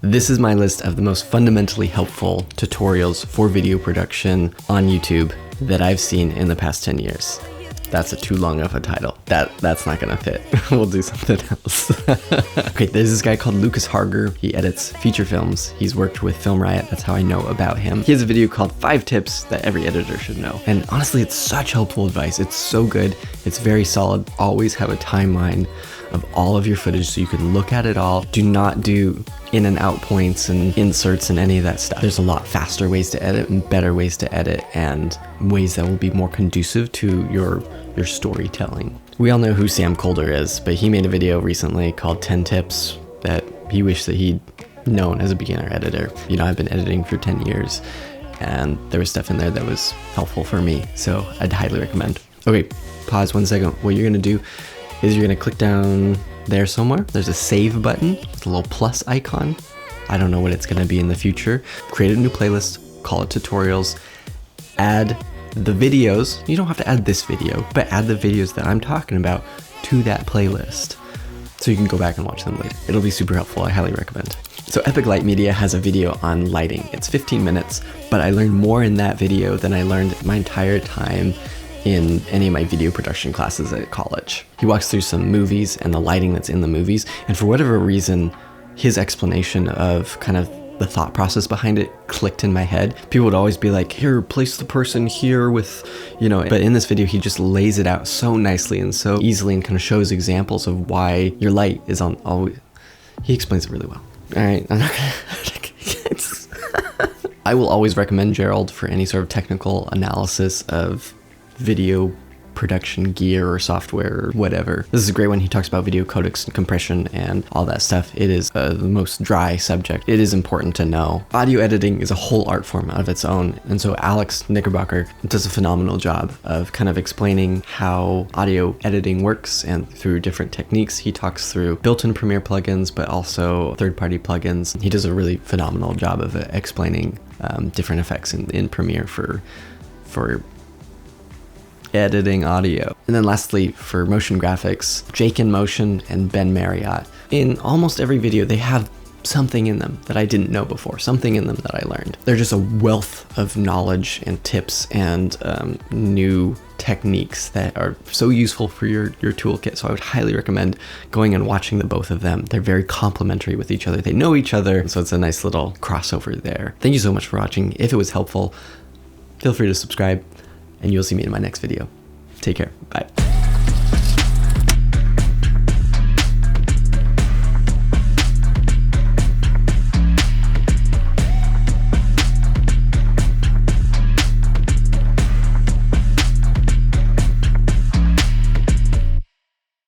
This is my list of the most fundamentally helpful tutorials for video production on YouTube that I've seen in the past 10 years. That's too long of a title. That's not gonna fit. We'll do something else. Okay, there's this guy called Harger. He edits feature films. He's worked with Film Riot. That's how I know about him. He has a video called 5 tips that every editor should know. And honestly, it's such helpful advice. It's so good. It's very solid. Always have a timeline of all of your footage so you can look at it all. Do not do in and out points and inserts and any of that stuff. There's a lot faster ways to edit and better ways to edit and ways that will be more conducive to your storytelling. We all know who Sam Kolder is, but he made a video recently called 10 tips that he wished that he'd known as a beginner editor. You know, I've been editing for 10 years and there was stuff in there that was helpful for me, so I'd highly recommend. Okay, pause 1 second. What you're gonna do is you're gonna click down there somewhere. There's a save button, it's a little plus icon. I don't know what it's gonna be in the future. Create a new playlist, call it tutorials, add the videos. You don't have to add this video, but add the videos that I'm talking about to that playlist so you can go back and watch them later. It'll be super helpful, I highly recommend. So Epic Light Media has a video on lighting. It's 15 minutes, but I learned more in that video than I learned my entire time in any of my video production classes at college. He walks through some movies and the lighting that's in the movies, and for whatever reason, his explanation of kind of the thought process behind it clicked in my head. People would always be like, here, place the person here with, you know, but in this video, he just lays it out so nicely and so easily and kind of shows examples of why your light is on always. He explains it really well. All right, I'm not gonna, I will always recommend Gerald for any sort of technical analysis of video production gear or software or whatever. This is a great one. He talks about video codecs and compression and all that stuff. It is the most dry subject. It is important to know. Audio editing is a whole art form of its own. And so Alex Knickerbocker does a phenomenal job of kind of explaining how audio editing works, and through different techniques. He talks through built-in Premiere plugins, but also third-party plugins. He does a really phenomenal job of explaining different effects in Premiere for editing audio. And then lastly, for motion graphics, Jake in Motion and Ben Marriott. In almost every video, they have something in them that I didn't know before, something in them that I learned. They're just a wealth of knowledge and tips and new techniques that are so useful for your toolkit. So I would highly recommend going and watching the both of them. They're very complementary with each other. They know each other, so it's a nice little crossover there. Thank you so much for watching. If it was helpful, feel free to subscribe, and you'll see me in my next video. Take care. Bye.